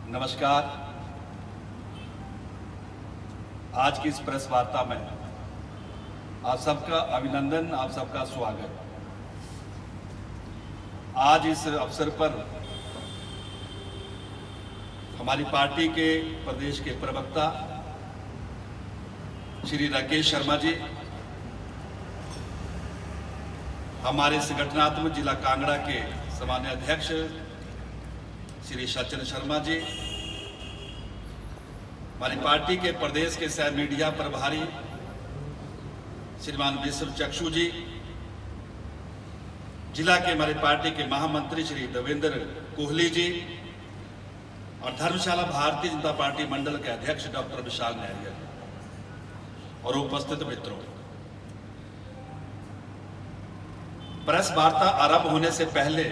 नमस्कार। आज की इस प्रेस वार्ता में आप सबका अभिनंदन, आप सबका स्वागत। आज इस अवसर पर हमारी पार्टी के प्रदेश के प्रवक्ता श्री राकेश शर्मा जी, हमारे संगठनात्मक जिला कांगड़ा के सामान्य अध्यक्ष श्री सचिन शर्मा जी, हमारी पार्टी के प्रदेश के सह मीडिया प्रभारी श्रीमान विश्व चक्षु जी, जिला के हमारे पार्टी के महामंत्री श्री देवेंद्र कोहली जी और धर्मशाला भारतीय जनता पार्टी मंडल के अध्यक्ष डॉक्टर विशाल नहरिया और उपस्थित मित्रों, प्रेस वार्ता आरंभ होने से पहले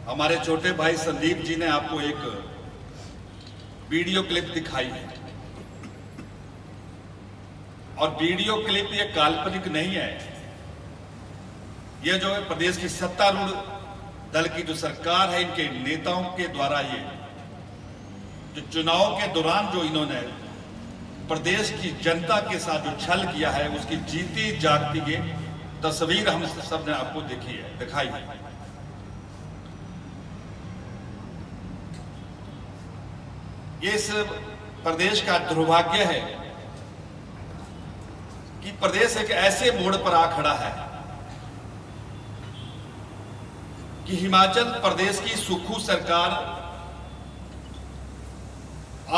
हमारे छोटे भाई संदीप जी ने आपको एक वीडियो क्लिप दिखाई है और वीडियो क्लिप ये काल्पनिक नहीं है। ये जो है प्रदेश की सत्तारूढ़ दल की जो सरकार है, इनके नेताओं के द्वारा ये जो चुनाव के दौरान जो इन्होंने प्रदेश की जनता के साथ जो छल किया है, उसकी जीती जागती ये तस्वीर हम सब ने आपको दिखाई है। ये इस प्रदेश का दुर्भाग्य है कि प्रदेश एक ऐसे मोड़ पर आ खड़ा है कि हिमाचल प्रदेश की सुक्खू सरकार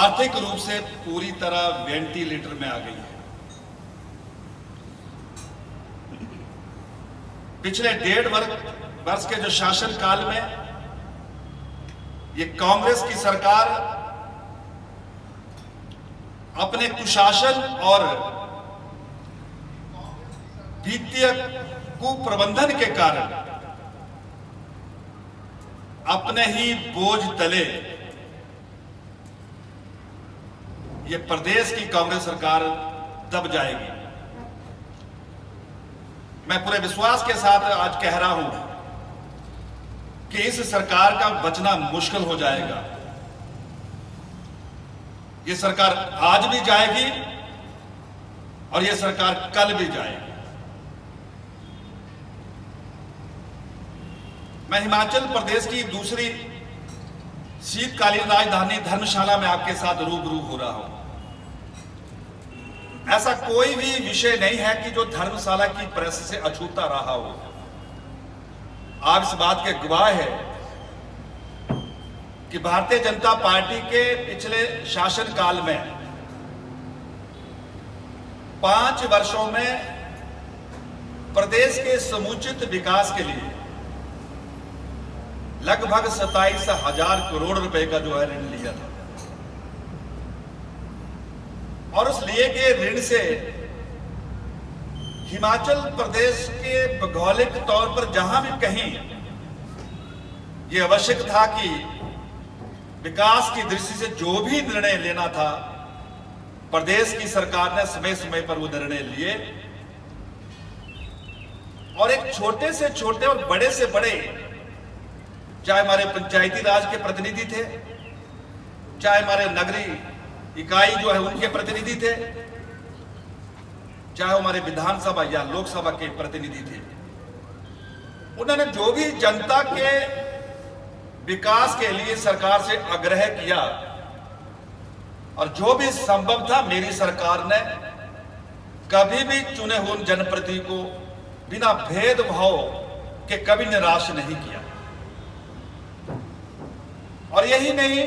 आर्थिक रूप से पूरी तरह वेंटिलेटर में आ गई है। पिछले 1.5 वर्ष के जो शासन काल में ये कांग्रेस की सरकार अपने कुशासन और वित्तीय कुप्रबंधन के कारण अपने ही बोझ तले ये प्रदेश की कांग्रेस सरकार दब जाएगी। मैं पूरे विश्वास के साथ आज कह रहा हूं कि इस सरकार का बचना मुश्किल हो जाएगा। ये सरकार आज भी जाएगी और ये सरकार कल भी जाएगी। मैं हिमाचल प्रदेश की दूसरी शीतकालीन राजधानी धर्मशाला में आपके साथ रूबरू हो रहा हूं। ऐसा कोई भी विषय नहीं है कि जो धर्मशाला की प्रेस से अछूता रहा हो। आप इस बात के गवाह है कि भारतीय जनता पार्टी के पिछले शासनकाल में 5 वर्षों में प्रदेश के समुचित विकास के लिए लगभग 27,000 करोड़ रुपए का जो है ऋण लिया था और उस लिए गए ऋण से हिमाचल प्रदेश के भौगोलिक तौर पर जहां भी कहीं यह आवश्यक था कि विकास की दृष्टि से जो भी निर्णय लेना था, प्रदेश की सरकार ने समय समय पर वो निर्णय लिए और एक छोटे से छोटे और बड़े से बड़े, चाहे हमारे पंचायती राज के प्रतिनिधि थे, चाहे हमारे नगरीय इकाई जो है उनके प्रतिनिधि थे, चाहे हमारे विधानसभा या लोकसभा के प्रतिनिधि थे, उन्होंने जो भी जनता के विकास के लिए सरकार से आग्रह किया और जो भी संभव था, मेरी सरकार ने कभी भी चुने हुए जनप्रतिनिधि को बिना भेदभाव के कभी निराश नहीं किया। और यही नहीं,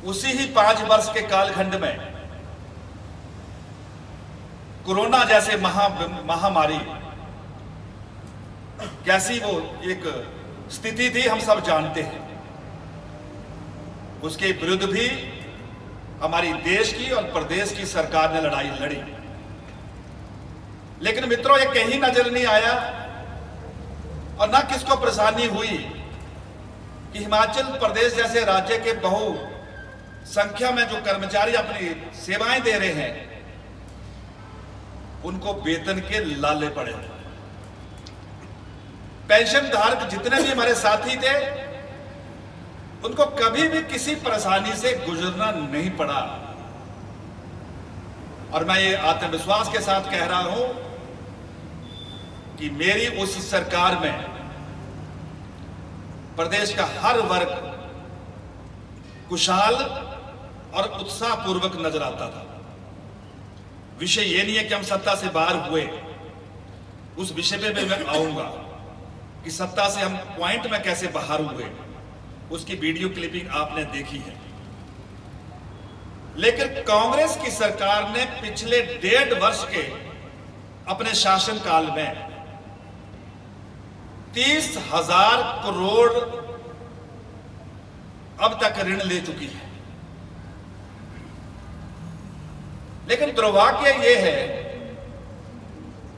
उसी ही 5 वर्ष के कालखंड में कोरोना जैसे महामारी कैसी वो एक स्थिति थी, हम सब जानते हैं। उसके विरुद्ध भी हमारी देश की और प्रदेश की सरकार ने लड़ाई लड़ी, लेकिन मित्रों ये कहीं नजर नहीं आया और ना किसको परेशानी हुई कि हिमाचल प्रदेश जैसे राज्य के बहु संख्या में जो कर्मचारी अपनी सेवाएं दे रहे हैं, उनको वेतन के लाले पड़े। पेंशन धारक जितने भी हमारे साथी थे, उनको कभी भी किसी परेशानी से गुजरना नहीं पड़ा। और मैं ये आत्मविश्वास के साथ कह रहा हूं कि मेरी उस सरकार में प्रदेश का हर वर्ग कुशल और उत्साहपूर्वक नजर आता था। विषय ये नहीं है कि हम सत्ता से बाहर हुए, उस विषय पे भी मैं आऊंगा कि सत्ता से हम पॉइंट में कैसे बाहर हुए, उसकी वीडियो क्लिपिंग आपने देखी है। लेकिन कांग्रेस की सरकार ने पिछले 1.5 वर्ष के अपने शासनकाल में 30,000 करोड़ अब तक ऋण ले चुकी है। लेकिन दुर्भाग्य यह है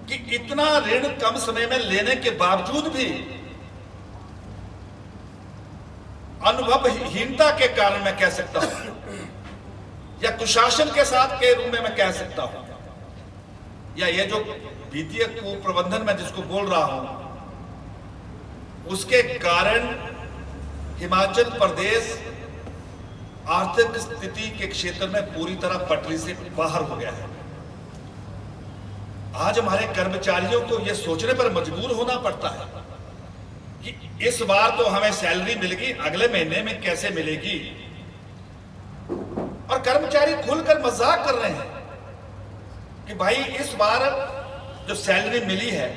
कि इतना ऋण कम समय में लेने के बावजूद भी अनुभवहीनता के कारण मैं कह सकता हूं, या कुशासन के साथ के रूप में मैं कह सकता हूं, या ये जो वित्तीय कुप्रबंधन में जिसको बोल रहा हूं, उसके कारण हिमाचल प्रदेश आर्थिक स्थिति के क्षेत्र में पूरी तरह पटरी से बाहर हो गया है। आज हमारे कर्मचारियों को यह सोचने पर मजबूर होना पड़ता है कि इस बार तो हमें सैलरी मिलेगी, अगले महीने में कैसे मिलेगी। और कर्मचारी खुलकर मजाक कर रहे हैं कि भाई इस बार जो सैलरी मिली है,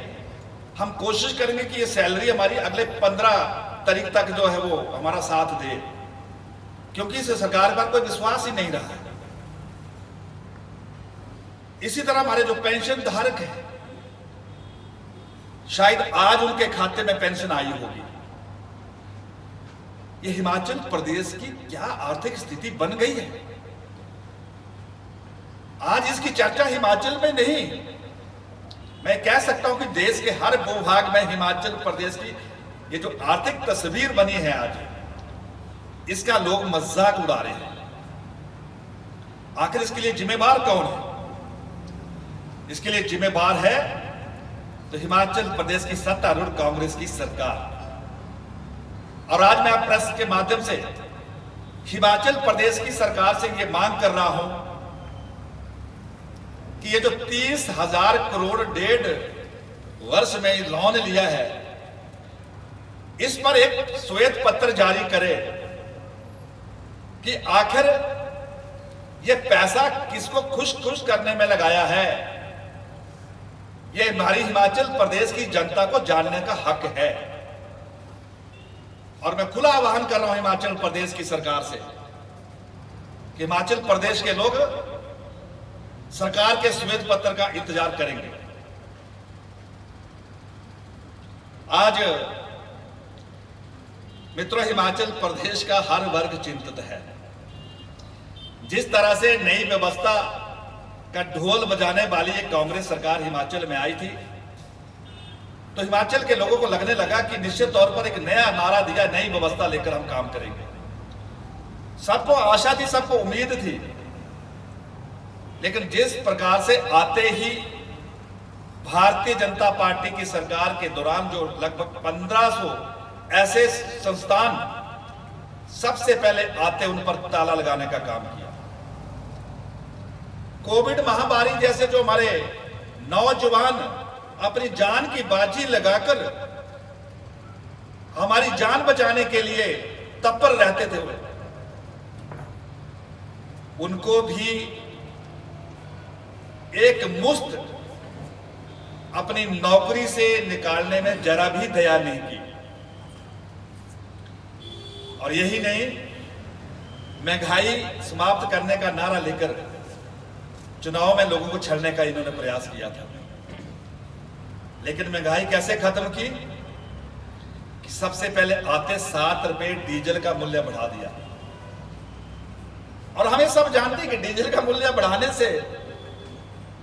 हम कोशिश करेंगे कि ये सैलरी हमारी अगले 15 तारीख तक जो है वो हमारा साथ दे, क्योंकि इस सरकार पर कोई विश्वास ही नहीं रहा है। इसी तरह हमारे जो पेंशन धारक हैं, शायद आज उनके खाते में पेंशन आई होगी। ये हिमाचल प्रदेश की क्या आर्थिक स्थिति बन गई है। आज इसकी चर्चा हिमाचल में नहीं, मैं कह सकता हूं कि देश के हर भूभाग में हिमाचल प्रदेश की ये जो आर्थिक तस्वीर बनी है आज, इसका लोग मजाक उड़ा रहे हैं। आखिर इसके लिए जिम्मेवार कौन है? इसके लिए जिम्मेवार है तो हिमाचल प्रदेश की सत्तारूढ़ कांग्रेस की सरकार। और आज मैं प्रेस के माध्यम से हिमाचल प्रदेश की सरकार से यह मांग कर रहा हूं कि ये जो 30,000 करोड़ 1.5 वर्ष में लोन लिया है, इस पर एक श्वेत पत्र जारी करे कि आखिर ये पैसा किसको खुश खुश करने में लगाया है। ये हमारी हिमाचल प्रदेश की जनता को जानने का हक है। और मैं खुला आह्वान कर रहा हूं हिमाचल प्रदेश की सरकार से कि हिमाचल प्रदेश के लोग सरकार के श्वेत पत्र का इंतजार करेंगे। आज मित्रों, हिमाचल प्रदेश का हर वर्ग चिंतित है। जिस तरह से नई व्यवस्था का ढोल बजाने वाली एक कांग्रेस सरकार हिमाचल में आई थी, तो हिमाचल के लोगों को लगने लगा कि निश्चित तौर पर एक नया नारा दिया, नई व्यवस्था लेकर हम काम करेंगे। सबको आशा थी, सबको उम्मीद थी। लेकिन जिस प्रकार से आते ही भारतीय जनता पार्टी की सरकार के दौरान जो लगभग 1500 ऐसे संस्थान सबसे पहले आते उन पर ताला लगाने का काम किया। कोविड महामारी जैसे जो हमारे नौजवान अपनी जान की बाजी लगाकर हमारी जान बचाने के लिए तत्पर रहते थे, उनको भी एक मुश्त अपनी नौकरी से निकालने में जरा भी दया नहीं की। और यही नहीं, महंगाई समाप्त करने का नारा लेकर चुनाव में लोगों को छलने का इन्होंने प्रयास किया था। लेकिन महंगाई कैसे खत्म की कि सबसे पहले आते 7 रुपए डीजल का मूल्य बढ़ा दिया। और हमें सब जानते हैं कि डीजल का मूल्य बढ़ाने से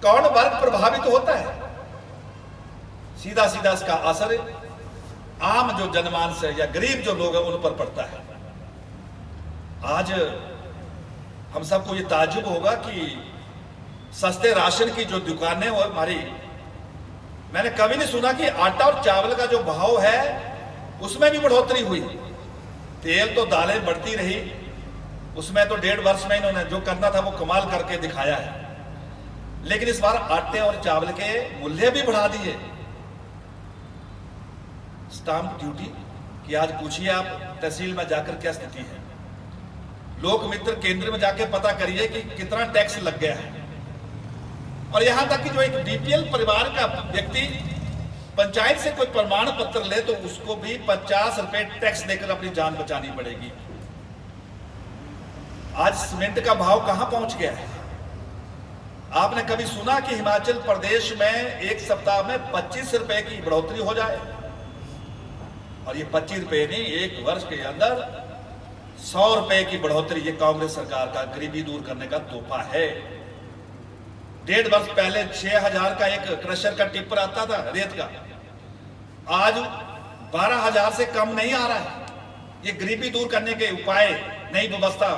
कौन वर्ग प्रभावित होता है। सीधा सीधा इसका असर आम जो जनमानस है या गरीब जो लोग हैं उन पर पड़ता है। आज हम सबको ये ताज्जुब होगा कि सस्ते राशन की जो दुकानें और हमारी, मैंने कभी नहीं सुना कि आटा और चावल का जो भाव है उसमें भी बढ़ोतरी हुई। तेल तो दालें बढ़ती रही, उसमें तो 1.5 वर्ष में इन्होंने जो करना था वो कमाल करके दिखाया है। लेकिन इस बार आटे और चावल के मूल्य भी बढ़ा दिए। स्टाम्प ड्यूटी की आज पूछिए आप तहसील में जाकर क्या स्थिति है, लोक मित्र केंद्र में जाके पता करिए कि कितना टैक्स लग गया है। और यहां तक कि जो एक बीपीएल परिवार का व्यक्ति पंचायत से कोई प्रमाण पत्र ले तो उसको भी 50 रुपए टैक्स देकर अपनी जान बचानी पड़ेगी। आज सीमेंट का भाव कहां पहुंच गया है? आपने कभी सुना कि हिमाचल प्रदेश में एक सप्ताह में 25 रुपए की बढ़ोतरी हो जाए? और ये 25 रुपए नहीं, एक वर्ष के अंदर 100 रुपए की बढ़ोतरी। ये कांग्रेस सरकार का गरीबी दूर करने का तोहफा है। 1.5 वर्ष पहले 6,000 का एक क्रशर का टिप्पर आता था रेत का, आज 12,000 से कम नहीं आ रहा है। ये गरीबी दूर करने के उपाय नई व्यवस्था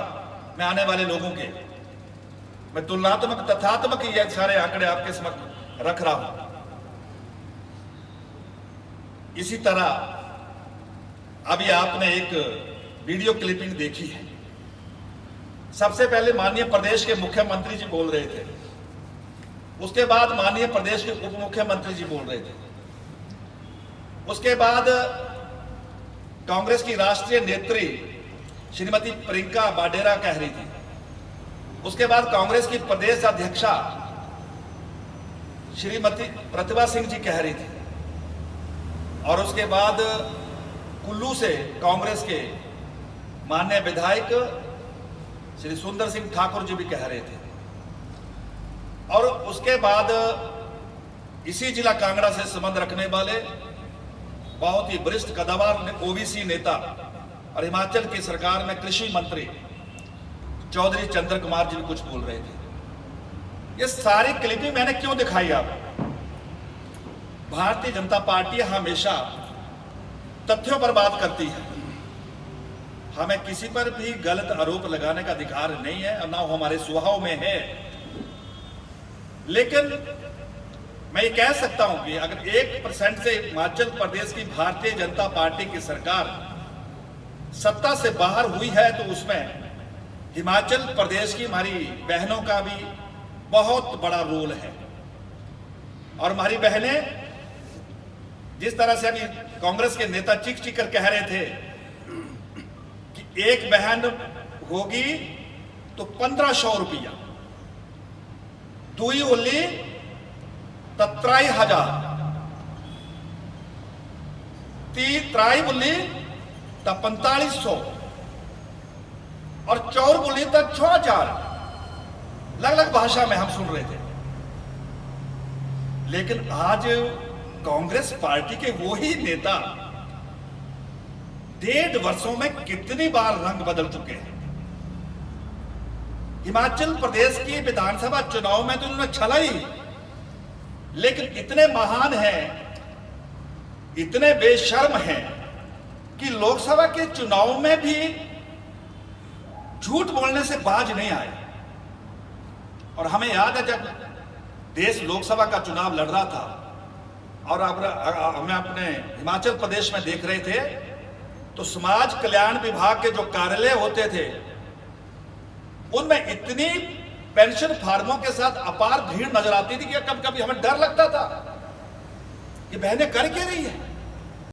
में आने वाले लोगों के, मैं तुलनात्मक तथ्यात्मक ये सारे आंकड़े आपके समक्ष रख रहा हूं। इसी तरह अभी आपने एक वीडियो क्लिपिंग देखी है। सबसे पहले माननीय प्रदेश के मुख्यमंत्री जी बोल रहे थे, उसके बाद माननीय प्रदेश के उप मुख्यमंत्री जी बोल रहे थे, उसके बाद कांग्रेस की राष्ट्रीय नेत्री श्रीमती प्रियंका वाडेरा कह रही थी, उसके बाद कांग्रेस की प्रदेश अध्यक्षा श्रीमती प्रतिभा सिंह जी कह रही थी, और उसके बाद कुल्लू से कांग्रेस के माननीय विधायक श्री सुंदर सिंह ठाकुर जी भी कह रहे थे। और उसके बाद इसी जिला कांगड़ा से संबंध रखने वाले बहुत ही वरिष्ठ कदावर ओबीसी नेता और हिमाचल की सरकार में कृषि मंत्री चौधरी चंद्र कुमार जी भी कुछ बोल रहे थे। ये सारी क्लिपिंग मैंने क्यों दिखाई आपको? भारतीय जनता पार्टी हमेशा तथ्यों पर बात करती है। हमें किसी पर भी गलत आरोप लगाने का अधिकार नहीं है और ना हमारे स्वभाव में है। लेकिन मैं ये कह सकता हूं कि अगर 1% से हिमाचल प्रदेश की भारतीय जनता पार्टी की सरकार सत्ता से बाहर हुई है तो उसमें हिमाचल प्रदेश की हमारी बहनों का भी बहुत बड़ा रोल है। और हमारी बहनें जिस तरह से अभी कांग्रेस के नेता चीख चीख कर कह रहे थे कि एक बहन होगी तो 1500 रुपया, दुई उल्ली 23,000, त्राई बुल्ली 4500 और चौर बुल्ली 6,000, अलग अलग भाषा में हम सुन रहे थे। लेकिन आज कांग्रेस पार्टी के वो ही नेता 1.5 वर्षों में कितनी बार रंग बदल चुके हैं। हिमाचल प्रदेश की विधानसभा चुनाव में तो उन्होंने छला ही, लेकिन इतने महान हैं, इतने बेशर्म हैं कि लोकसभा के चुनाव में भी झूठ बोलने से बाज नहीं आए। और हमें याद है जब देश लोकसभा का चुनाव लड़ रहा था और हमें अपने हिमाचल प्रदेश में देख रहे थे तो समाज कल्याण विभाग के जो कार्यालय होते थे उनमें इतनी पेंशन फार्मों के साथ अपार भीड़ नजर आती थी कि कभी कभी हमें डर लगता था कि बहनें कर क्या रही है।